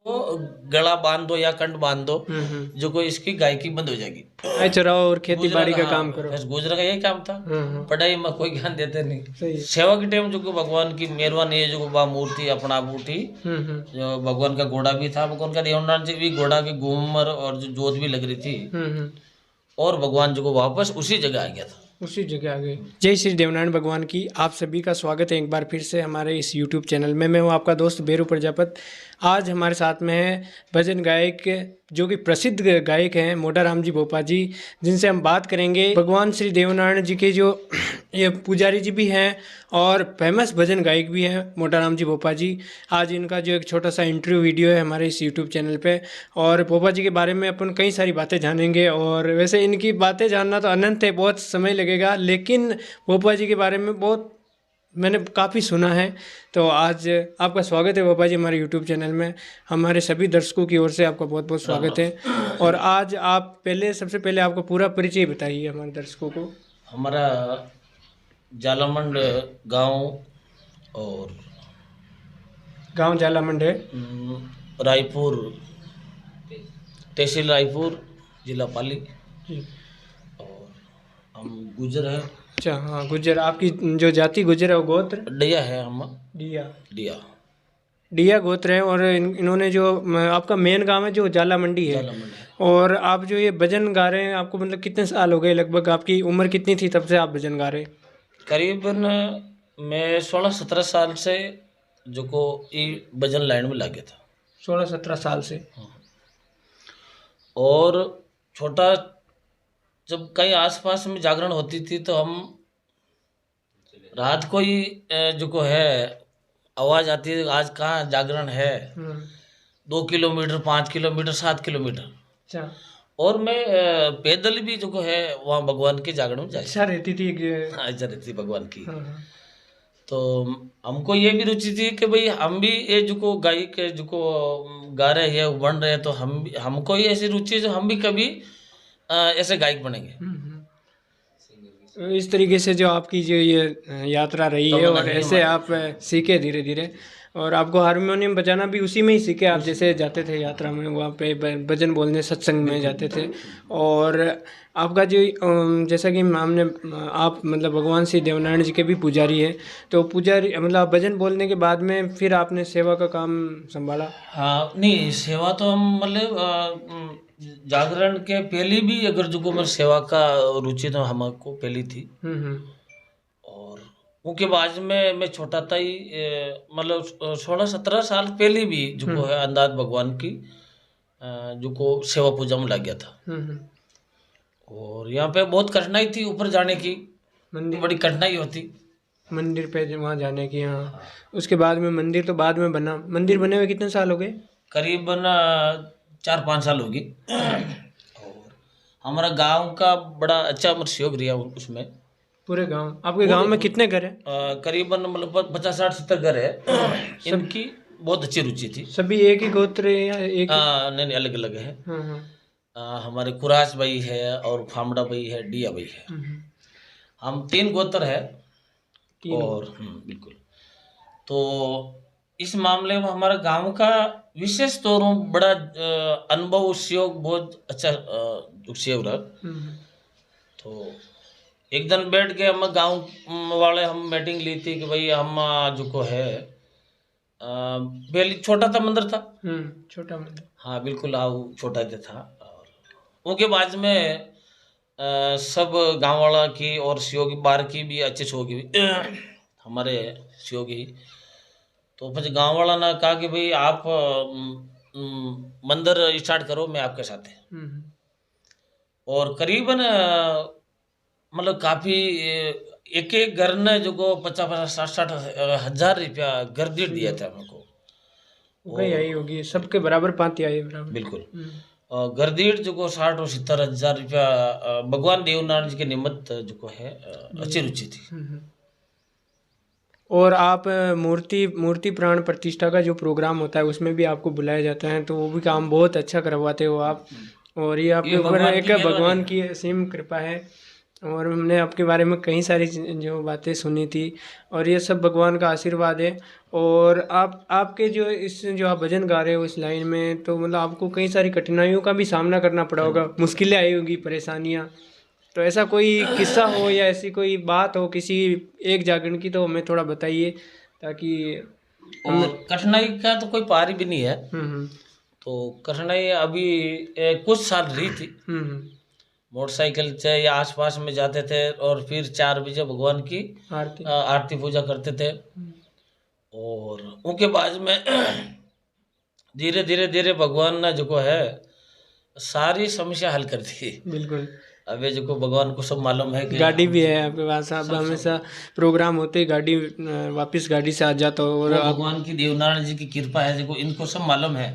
वो गला बांध दो या कंठ बांध दो, जो कोई इसकी गायकी बंद हो जाएगी। आए चराओ और खेती गुजरा बाड़ी का, का काम हाँ, करो। बस गुजरा का यही काम था। पढ़ाई में कोई ज्ञान देते नहीं। सही है। सेवा के टाइम जो को भगवान की मेहरबानी है, जो को बा मूर्ति अपना आप उठी। जो भगवान का घोड़ा भी था, भगवान का देवनारायण जी भी घोड़ा की घूमर और जो जोत भी लग रही थी, और भगवान जो को वापस उसी जगह आ गया था। उसी जगह आ गए। जय श्री देवनारायण भगवान की। आप सभी का स्वागत है एक बार फिर से हमारे इस YouTube चैनल में। मैं हूं आपका दोस्त बेरू प्रजापत। आज हमारे साथ में है भजन गायक जो कि प्रसिद्ध गायक हैं मोटाराम जी भोपा जी, जिनसे हम बात करेंगे। भगवान श्री देवनारायण जी के जो ये पुजारी जी भी हैं और फेमस भजन गायक भी हैं मोटाराम जी भोपा जी। आज इनका जो एक छोटा सा इंटरव्यू वीडियो है हमारे इस YouTube चैनल पे, और भोपा जी के बारे में अपन कई सारी बातें जानेंगे। और वैसे इनकी बातें जानना तो अनंत है, बहुत समय लगेगा, लेकिन भोपा जी के बारे में बहुत मैंने काफ़ी सुना है। तो आज आपका स्वागत है भोपा जी हमारे YouTube चैनल में। हमारे सभी दर्शकों की ओर से आपका बहुत बहुत स्वागत है। और आज आप सबसे पहले आपका पूरा परिचय बताइए हमारे दर्शकों को। हमारा जालामंड गांव, और गांव जालामंड है, रायपुर, तहसील रायपुर, जिला पाली, जी। और हम गुजर है। अच्छा, हाँ, गुज्जर। आपकी जो जाति गुज्जर है वो गोत्र डिया है हम। डिया, डिया डिया गोत्र है। और इन्होंने जो आपका मेन गांव है जो जाला मंडी है। जालामंड है। और आप जो ये भजन गा रहे हैं, आपको मतलब कितने साल हो गए लगभग? आपकी उम्र कितनी थी तब से आप भजन गा रहे हैं? करीबन मैं 16-17 साल से जो को ई भजन लाइन में लग गया था। 16-17 साल से। और छोटा जब कहीं आसपास में जागरण होती थी तो हम रात को ही जो को है आवाज आती है, आज कहाँ जागरण है। 2 किलोमीटर, 5 किलोमीटर, 7 किलोमीटर, अच्छा, और मैं पैदल भी जो को है वहाँ भगवान के जागरण में जाए। इच्छा रहती थी हाँ, इच्छा रहती थी भगवान की। हाँ, हाँ। तो हमको ये भी रुचि थी कि भाई हम भी ये जो को गायक जो को गा रहे हैं बन रहे हैं, तो हमको ही ऐसी रुचि है जो हम भी कभी ऐसे गायक बनेंगे। इस तरीके से जो आपकी जो ये यात्रा रही है, और ऐसे आप सीखे धीरे धीरे। और आपको हारमोनियम बजाना भी उसी में ही सीखे आप, जैसे जाते थे यात्रा में वहाँ पे भजन बोलने सत्संग में जाते थे। और आपका जो जैसा कि हमने आप मतलब भगवान श्री देवनारायण जी के भी पुजारी हैं, तो पुजारी मतलब आप भजन बोलने के बाद में फिर आपने सेवा का काम संभाला? हाँ, नहीं, सेवा तो हम मतलब जागरण के पहले भी अगर जो को मैं सेवा का रुचि तो हमको पहली थी। और उनके बाद में मैं छोटा था ही मतलब 16-17 साल पहले भी जो को है अंदाज भगवान की जो को सेवा पूजा में लग गया था। और यहाँ पे बहुत कठिनाई थी ऊपर जाने की, बड़ी कठिनाई होती मंदिर पे वहाँ जाने की। हाँ, उसके बाद में मंदिर तो बाद में बना। मंदिर बने हुए कितने साल हो गए? करीबन 4-5 साल होगी। और हमारा गांव का बड़ा अच्छा सहयोग रहा उसमें। पूरे गांव? आपके गांव में कितने घर हैं? करीबन मतलब 50-60-70 घर है। इनकी बहुत अच्छी रुचि थी। सभी एक ही गोत्र है या एक? नहीं, नहीं, अलग अलग है। हमारे कुरास भाई है, और फामड़ा भाई है, डिया भाई है। हम 3 गोत्र है। और बिल्कुल। तो इस मामले में हमारा गांव का विशेष तौर पर बड़ा अनुभव सहयोग बहुत अच्छा सहयोग रहा। तो एक दिन बैठ के हम गांव वाले हम मीटिंग ली थी कि भाई हम जो को है पहले छोटा सा मंदिर था। छोटा मंदिर, हाँ, बिल्कुल, छोटा सा था। और उनके बाद में सब गांव वाला की और सहयोगी बाहर की भी अच्छे सहयोगी हमारे सहयोगी। तो फिर गांव वाला ने कहा कि भाई आप मंदिर स्टार्ट करो, मैं आपके साथ है। और करीबन मतलब काफ़ी एक एक घर ने जो को 50-60 हजार रुपया घर दीट दिया था हमको। आई होगी सबके बराबर, पाती आई बराबर, बिल्कुल। घर दीट जो को 60 और 70 हजार रुपया भगवान देवनारायण जी के निमित्त जो को है अच्छी रुचि थी। और आप मूर्ति प्राण प्रतिष्ठा का जो प्रोग्राम होता है उसमें भी आपको बुलाया जाता है, तो वो भी काम बहुत अच्छा करवाते हो आप। और ये आपके ऊपर एक भगवान की असीम कृपा है। और हमने आपके बारे में कई सारी जो बातें सुनी थी, और ये सब भगवान का आशीर्वाद है। और आपके जो जो आप भजन गा रहे हो इस लाइन में, तो मतलब आपको कई सारी कठिनाइयों का भी सामना करना पड़ा होगा, मुश्किलें आई होगी, परेशानियाँ। तो ऐसा कोई किस्सा हो या ऐसी कोई बात हो किसी एक जागरण की, तो हमें थोड़ा बताइए, ताकि और कठिनाई का तो कोई पार भी नहीं है। तो कठिनाई अभी कुछ साल रही थी। मोटरसाइकिल से या आसपास में जाते थे और फिर 4 बजे भगवान की आरती पूजा करते थे, और उनके बाद में धीरे धीरे धीरे भगवान ने जो है सारी समस्या हल कर दी। बिल्कुल। अबे जो भगवान को सब मालूम है कि गाड़ी भी है आपके पास, आप हमेशा प्रोग्राम होते ही गाड़ी वापस गाड़ी से आ जाता हो। और भगवान की देवनारायण जी की कृपा है, जो इनको सब मालूम है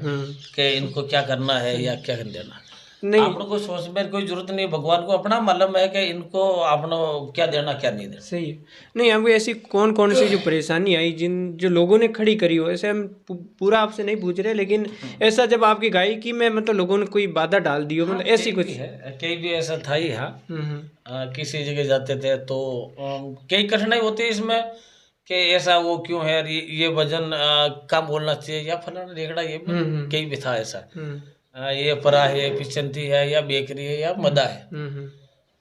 कि इनको क्या करना है या क्या कर देना। नहीं, आप लोग को सोचने में कोई जरूरत नहीं, भगवान को अपना मालूम है कि इनको अपना क्या देना क्या नहीं देना। सही है। नहीं, हमको ऐसी कौन कौन सी जो परेशानी आई जो लोगों ने खड़ी करी हो, ऐसे हम पूरा आपसे नहीं पूछ रहे, लेकिन ऐसा जब आपकी गायकी में मतलब लोगों ने कोई बाधा डाल दी हो, मतलब ऐसी कुछ है। कई भी ऐसा था ही। हाँ, किसी जगह जाते थे तो कई कठिनाई होती है इसमें कि ऐसा वो क्यों है, ये वजन कम बोलना चाहिए या फलाना रेगड़ा, ये कई भी था ऐसा। ये परा है, पिछंती है, या बेकरी है, या मदा है,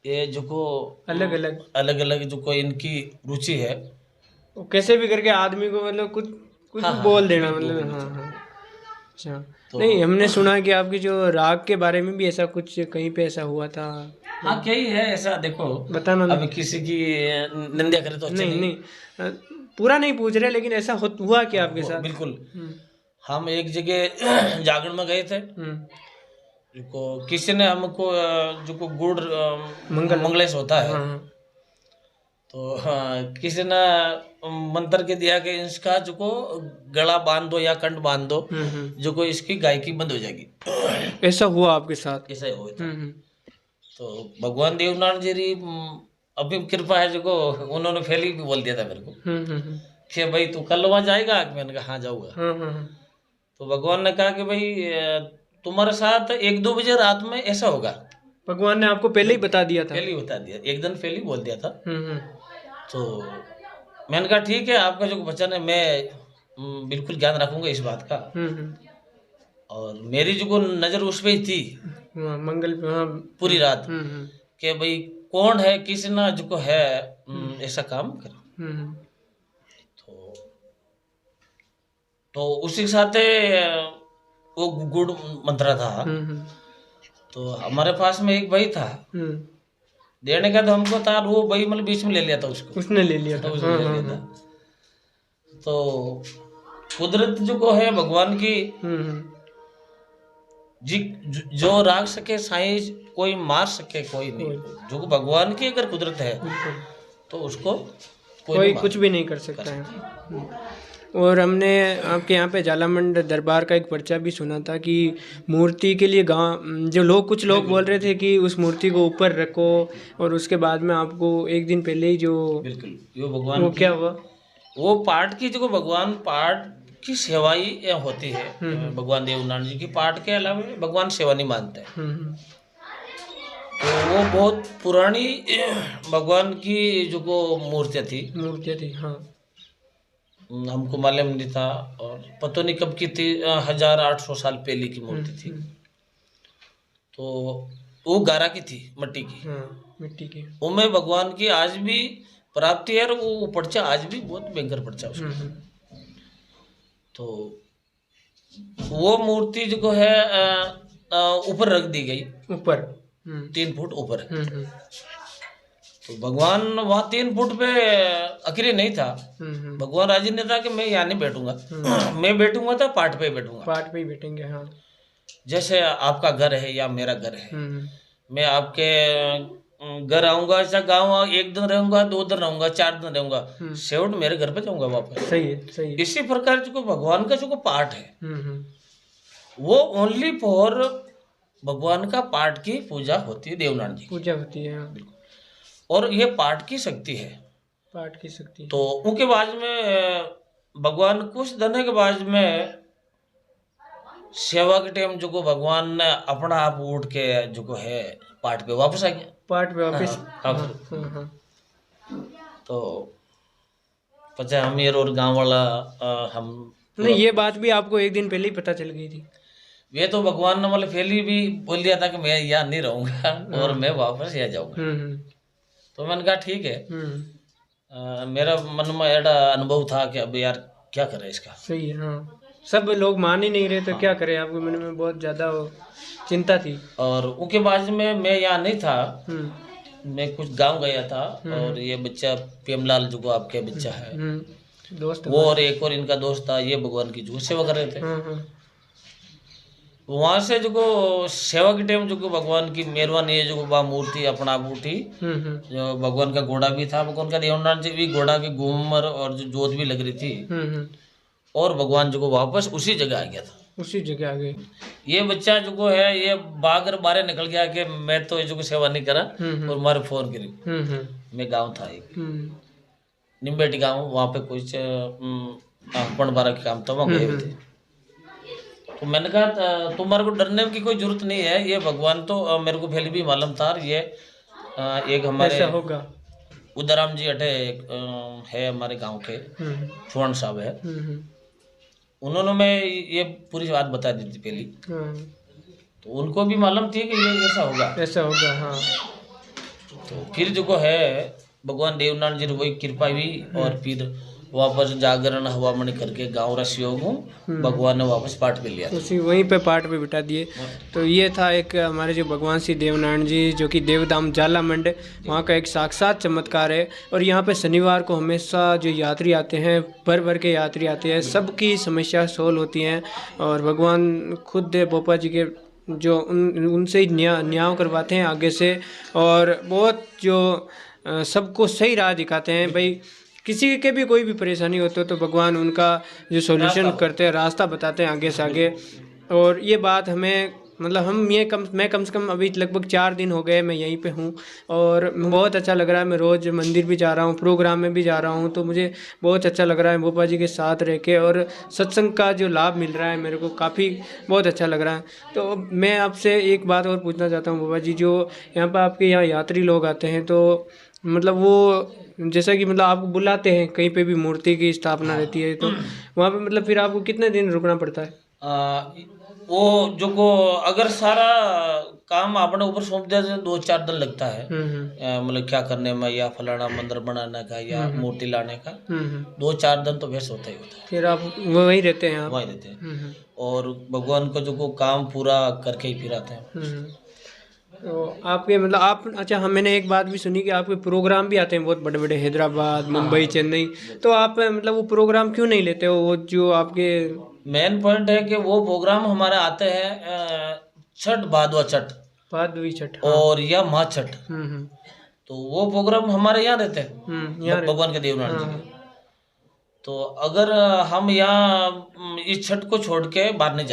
ये जो को अलग अलग जो को इनकी रुचि है, वो कैसे भी करके आदमी को मतलब कुछ बोल देना, मतलब। हाँ। अच्छा। तो नहीं, हमने सुना कि आपकी जो राग के बारे में भी ऐसा कुछ कहीं पे ऐसा हुआ था। हाँ, कई है ऐसा। देखो, बताना, अब किसी की निंदा करे तो अच्छा नहीं। पूरा नहीं पूछ रहे, लेकिन ऐसा हुआ क्या आपके साथ? बिल्कुल। हम एक जगह जागरण में गए थे, को किसी ने हमको जो को गुड़ मंगलेश होता है, तो किसी ने मंत्र के दिया कि इसका जो को गला बांध दो या कंठ बांध दो, जो को इसकी गायकी बंद हो जाएगी। ऐसा हुआ आपके साथ? ऐसा हुआ था। तो भगवान देवनारायण जी अभी कृपा है, जो को उन्होंने पहले भी बोल दिया था मेरे को कि भाई तू कल वहाँ जाएगा। मैंने कहा हाँ जाऊँगा। तो भगवान ने कहा कि भाई तुम्हारे साथ 1-2 बजे रात में ऐसा होगा। भगवान ने आपको पहले ही बता दिया था? पहले ही बता दिया, एक दिन पहले ही बोल दिया था। तो मैंने कहा ठीक है, आपका जो वचन है मैं बिल्कुल ध्यान रखूंगा इस बात का। और मेरी जो नजर उस पे ही थी मंगल पूरी रात कि भाई कौन है, किसी ना जो है ऐसा काम कर। तो उसी के साथ वो गुड़ मंत्रा था। तो हमारे पास में एक भाई था, देने का तो हमको था, वो भाई मतलब बीच में ले लिया था उसको, उसने ले लिया था। तो कुदरत जो को है भगवान की जी, जो राग सके साईं कोई मार सके कोई नहीं। जो भगवान की अगर कुदरत है तो उसको कोई कुछ भी नहीं कर सकता है। और हमने आपके यहाँ पे झालामंड दरबार का एक पर्चा भी सुना था कि मूर्ति के लिए जो कुछ लोग बोल रहे थे कि उस मूर्ति को ऊपर रखो, और उसके बाद में आपको एक दिन पहले ही जो बिल्कुल भगवान क्या हुआ, वो पाठ की जो भगवान पाठ की सेवाई होती है। भगवान देवनारायण जी की पाठ के अलावा भगवान सेवा नहीं मानते। तो वो बहुत पुरानी भगवान की जो मूर्तियाँ थी। हाँ, हमको मालूम नहीं था, और पता नहीं कब की थी, 1800 साल पहले की मूर्ति थी। तो वो गारा की थी, मिट्टी की। उनमें भगवान की आज भी प्राप्ति है, और वो पर्चा आज भी बहुत भयंकर पर्चा उसका। तो वो मूर्ति जो है ऊपर रख दी गई, ऊपर 3 फुट ऊपर। तो भगवान वहाँ 3 फुट पे अकेले नहीं था। भगवान राजी नहीं था कि मैं यहाँ नहीं बैठूंगा। मैं बैठूंगा तो पाठ पे ही बैठूंगा। पाठ पे ही बैठेंगे। हाँ, जैसे आपका घर है या मेरा घर है, मैं आपके घर आऊंगा, ऐसा गाँव 1 दिन रहूंगा, 2 दिन रहूंगा, 4 दिन रहूंगा, सेवट मेरे घर पे जाऊंगा वापस। सही है। इसी प्रकार जो भगवान का जो पाठ है वो ओनली फॉर भगवान का पाठ की पूजा होती है, देवनारायण जी पूजा होती है। बिल्कुल। और ये पाठ की शक्ति है, पाठ की शक्ति। तो उनके बाद में भगवान कुछ दिन के बाद में सेवा के टाइम जो भगवान ने अपना आप उठ के जो है पाठ पे वापस आ गया। पार्ट पे वापस। हाँ, हाँ। तो पचा हमीर और गांव वाला हम नहीं, ये बात भी आपको एक दिन पहले ही पता चल गई थी? वे तो भगवान ने मतलब पहले भी बोल दिया था कि मैं यहाँ नहीं रहूंगा और मैं वापस यहाँ जाऊंगा। तो मैंने कहा ठीक है। मेरा मन में ऐसा अनुभव था कि अब यार क्या करें इसका। सही है। हाँ, सब लोग मान ही नहीं रहे तो क्या करें, आपके मन में बहुत ज़्यादा चिंता थी। और उसके बाद में मैं यहाँ नहीं था, मैं कुछ गांव गया था। और ये बच्चा प्रेमलाल जो को आपके बच्चा है दोस्त, वो और एक और इनका दोस्त था, ये भगवान की जो सेवा कर रहे थे। वहाँ से जो को सेवा के टाइम जो को भगवान की मेहरबानी है, जो को बा मूर्ति अपना उठी, जो भगवान का घोड़ा भी था, भगवान का देवनारायण जी भी घोड़ा की घूमर और जो जोत भी लग रही थी। और भगवान जो को वापस उसी जगह आ गया था, उसी जगह आ गए। ये बच्चा जो को है ये बागर बारे निकल गया कि मैं तो जो को सेवा नहीं करा और मारे फोन करी। मैं गाँव था एक निम्बेटी गाँव, वहाँ पे कुछ पण बारह के काम था, वहाँ गए हुए थे। तो मैंने कहा तुम्हारे को डरने की कोई जरूरत नहीं है, ये भगवान तो मेरे को पहले भी मालूम था। ये एक हमारे होगा उदराम जी अटे है हमारे गांव के चौहान साहब है, उन्होंने मैं ये पूरी बात बता दी थी पहली। तो उनको भी मालूम थी कि ये ऐसा होगा। हाँ। तो फिर जो को है भगवान देवनारायण जी वही कृपा हुई और फिर वापस जागरण हवामणि करके गाँव रसियों को भगवान ने वापस पाठ पे लिया, उसी वहीं पे पाठ पे बिठा दिए। तो ये था एक हमारे जो भगवान श्री देवनारायण जी जो कि देवधाम जालामंड, वहाँ का एक साक्षात चमत्कार है। और यहाँ पे शनिवार को हमेशा जो यात्री आते हैं, भर भर के यात्री आते हैं, सबकी समस्या सोल्व होती हैं। और भगवान खुद पोपा जी के जो उनसे ही न्याय करवाते हैं आगे से, और बहुत जो सबको सही राह दिखाते हैं। भाई किसी के भी कोई भी परेशानी होती है तो भगवान उनका जो सॉल्यूशन करते हैं, रास्ता बताते हैं आगे से आगे। और ये बात हमें मतलब मैं कम से कम अभी लगभग 4 दिन हो गए मैं यहीं पे हूँ, और बहुत अच्छा लग रहा है। मैं रोज़ मंदिर भी जा रहा हूँ, प्रोग्राम में भी जा रहा हूँ, तो मुझे बहुत अच्छा लग रहा है पोपा जी के साथ रह के। और सत्संग का जो लाभ मिल रहा है मेरे को काफ़ी बहुत अच्छा लग रहा है। तो मैं आपसे एक बात और पूछना चाहता हूँ पोपा जी, जो यहाँ पर आपके यहाँ यात्री लोग आते हैं तो मतलब वो जैसा कि मतलब आपको बुलाते हैं, कहीं पे भी मूर्ति की स्थापना रहती है तो वहाँ पे मतलब फिर आपको कितने दिन रुकना पड़ता है? वो जो को अगर सारा काम अपने ऊपर सौंप दिया तो 2-4 दिन लगता है, मतलब क्या करने में, या फलाना मंदिर बनाने का या मूर्ति लाने का 2-4 दिन तो वैसे होता ही होता है। फिर आप वहीं रहते हैं? वहीं रहते हैं और भगवान को जो को काम पूरा करके ही फिर आते हैं। तो आपके मतलब आप अच्छा, हम मैंने एक बात भी सुनी कि आपके प्रोग्राम भी आते हैं बहुत बड़े बड़े, हैदराबाद, मुंबई, चेन्नई, तो आप मतलब वो प्रोग्राम क्यों नहीं लेते हो? वो जो आपके मेन पॉइंट है कि वो प्रोग्राम हमारे आते हैं छठ भादवा छठ, भादवी छठ और या माँ छठ, तो वो प्रोग्राम हमारे यहाँ रहते हैं भगवान के देवनारायण जी। तो अगर हम यहाँ इस छठ को छोड़ के बाहर नहीं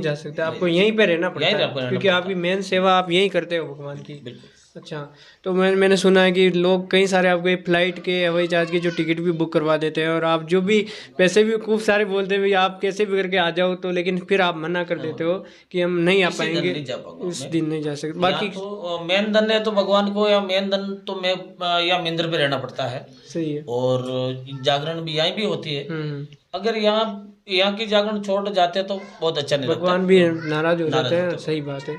जा सकते, आपको यहीं पे रहना पड़ता है क्योंकि आपकी मेन सेवा आप यहीं करते हो भगवान की। बिल्कुल। अच्छा, तो मैंने सुना है कि लोग कई सारे आपके फ्लाइट के, हवाई जहाज के जो टिकट भी बुक करवा देते हैं, और आप जो भी पैसे भी खूब सारे बोलते हैं भाई आप कैसे भी करके आ जाओ, तो लेकिन फिर आप मना कर देते हो कि हम नहीं आ पाएंगे, इस दिन नहीं जा सकते। बाकी तो मेन धन है तो भगवान को, या मेन धन तो मैं या मंदिर पे रहना पड़ता है। सही है। और जागरण भी यहाँ भी होती है। अगर यहाँ की जागरण छोड़ जाते हैं तो बहुत अच्छा नहीं लगता, भगवान भी नाराज हो जाते हैं। सही बात है।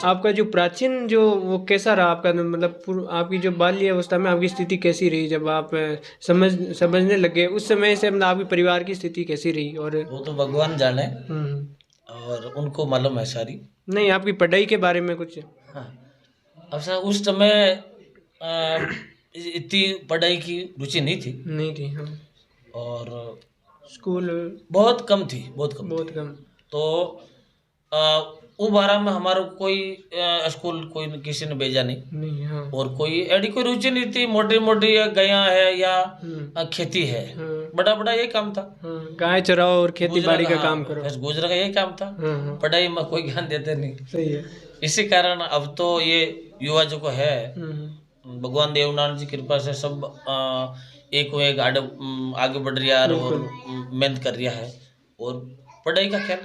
आपका जो प्राचीन जो वो कैसा रहा आपका, मतलब आपकी जो बाल्य अवस्था में आपकी स्थिति कैसी रही, जब आप समझने लगे उस समय से, मतलब आपके परिवार की स्थिति कैसी रही? और वो तो भगवान जाने और उनको मालूम है सारी। नहीं, आपकी पढ़ाई के बारे में कुछ? अब उस समय इतनी पढ़ाई की रुचि नहीं थी। हाँ। और स्कूल बहुत कम थी, बहुत कम। तो वो बारह में हमारा कोई स्कूल कोई किसी ने भेजा नहीं। हाँ। और कोई ऐडी कोई रुचि नहीं थी, मोटी गया है या खेती है, बड़ा यही काम था। गाय चराओ और खेती बाड़ी का काम करो, बस गुजरा का यही काम था। पढ़ाई में कोई ज्ञान देते नहीं। सही है। इसी कारण अब तो ये युवा जो को है भगवान देवनारायण जी कृपा से सब एक आगे बढ़ रहा है और मेहनत कर रहा है, और पढ़ाई का ख्याल।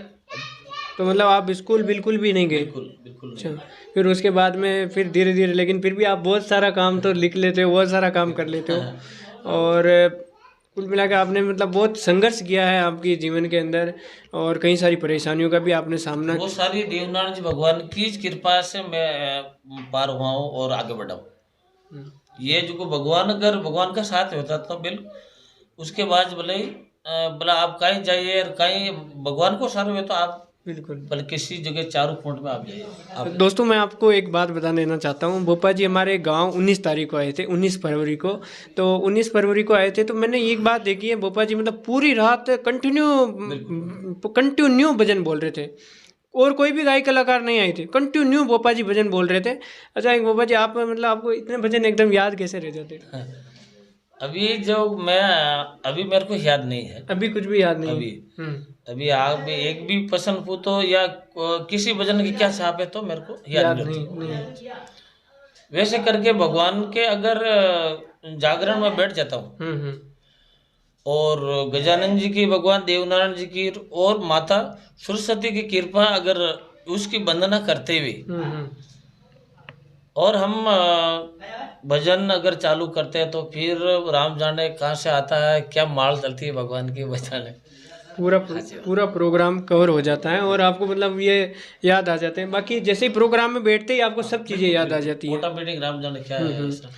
तो मतलब आप स्कूल बिल्कुल भी नहीं गए? बिल्कुल बिल्कुल अच्छा, नहीं। फिर उसके बाद में फिर धीरे धीरे, लेकिन फिर भी आप बहुत सारा काम तो लिख लेते हो, बहुत सारा काम कर लेते हो। और कुल मिला के आपने मतलब बहुत संघर्ष किया है आपके जीवन के अंदर, और कई सारी परेशानियों का भी आपने सामना। वो सारी देवनारायण जी भगवान की कृपा से मैं पार हुआ हूँ और आगे बढ़ा हूँ। हम्म, ये जो भगवान, अगर भगवान का साथ होता तो बिल उसके बाद भले ही बोला आप कहीं जाइए, और कहीं भगवान को सारे हुए तो आप बिल्कुल। भले किसी जगह चारों कोण में आप जाइए आप। दोस्तों मैं आपको एक बात बता देना चाहता हूँ, भोपा जी हमारे गांव 19 तारीख को आए थे, 19 फरवरी को। तो 19 फरवरी को आए थे, तो मैंने एक बात देखी है, भोपा जी मतलब पूरी रात कंटिन्यू भजन बोल रहे थे, और कोई भी गायक कलाकार नहीं आए थे, कंटिन्यू भोपा जी भजन बोल रहे थे। अच्छा एक भोपा जी, आप मतलब आपको इतने भजन एकदम याद कैसे रह जाते? अभी जो मैं, अभी मेरे को याद नहीं है, अभी कुछ भी याद नहीं? अभी हम्म, अभी आप एक भी पसंद पूछो या किसी भजन की क्या छाप है तो मेरे को याद नहीं होती। वैसे करके भगवान के अगर जागरण में बैठ जाता हूँ, हम्म, और गजानन जी की, भगवान देवनारायण जी की और माता सरस्वती की कृपा, अगर उसकी वंदना करते हुए और हम भजन अगर चालू करते हैं तो फिर राम जाने कहाँ से आता है, क्या माल चलती है भगवान की बचाने। पूरा प्रोग्राम कवर हो जाता है, और आपको मतलब ये याद आ जाते हैं। बाकी जैसे ही प्रोग्राम में बैठते ही आपको सब चीज़ें याद आ जाती हैं। ऑटोमेटिक राम जाने क्या है ऐसा।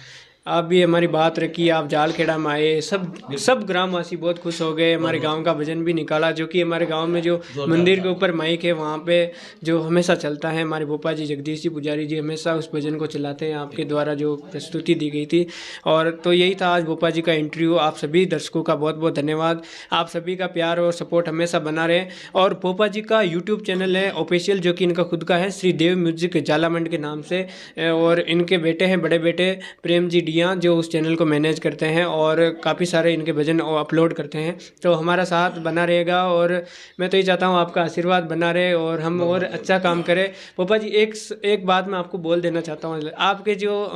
आप भी हमारी बात रखी, आप जालखेड़ा में आए, सब ग्रामवासी बहुत खुश हो गए, हमारे गांव का भजन भी निकाला, जो कि हमारे गांव में जो मंदिर के ऊपर माइक है वहाँ पे जो हमेशा चलता है, हमारे भोपा जी जगदीश जी पुजारी जी हमेशा उस भजन को चलाते हैं, आपके द्वारा जो प्रस्तुति दी गई थी। और तो यही था आज भोपा जी का इंटरव्यू। आप सभी दर्शकों का बहुत बहुत धन्यवाद, आप सभी का प्यार और सपोर्ट हमेशा बना रहे। और भोपा जी का यूट्यूब चैनल है ऑफिशियल, जो कि इनका खुद का है, श्री देव म्यूजिक जालामंड के नाम से, और इनके बेटे हैं, बड़े बेटे प्रेम जी डिया, जो उस चैनल को मैनेज करते हैं, और काफ़ी सारे इनके भजन अपलोड करते हैं। तो हमारा साथ बना रहेगा, और मैं तो ये चाहता हूँ आपका आशीर्वाद बना रहे और हम और अच्छा काम करें। पोपा जी एक बात मैं आपको बोल देना चाहता हूँ, आपके जो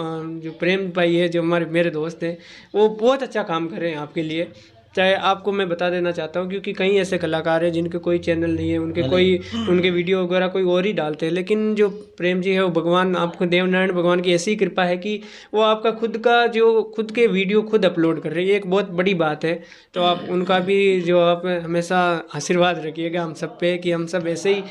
प्रेम भाई है, जो मेरे दोस्त हैं, वो बहुत अच्छा काम कर रहे हैं आपके लिए। चाहे आपको मैं बता देना चाहता हूँ, क्योंकि कई ऐसे कलाकार हैं जिनके कोई चैनल नहीं है, उनके वीडियो वगैरह कोई और ही डालते हैं, लेकिन जो प्रेम जी है वो भगवान, आपको देवनारायण भगवान की ऐसी कृपा है कि वो आपका खुद के वीडियो खुद अपलोड कर रहे हैं, ये एक बहुत बड़ी बात है। तो आप उनका भी जो आप हमेशा आशीर्वाद रखिएगा हम सब पे, कि हम सब ऐसे ही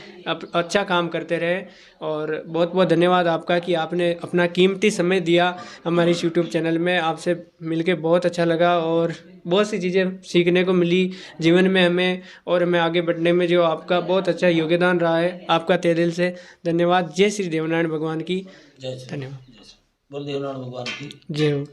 अच्छा काम करते रहे। और बहुत बहुत धन्यवाद आपका कि आपने अपना कीमती समय दिया हमारे इस यूट्यूब चैनल में। आपसे मिलके बहुत अच्छा लगा, और बहुत सी चीज़ें सीखने को मिली जीवन में हमें, और हमें आगे बढ़ने में जो आपका बहुत अच्छा योगदान रहा है, आपका तहे दिल से धन्यवाद। जय श्री देवनारायण भगवान की जय श्री धन्यवाद। बोल देवनारायण भगवान की जय हो।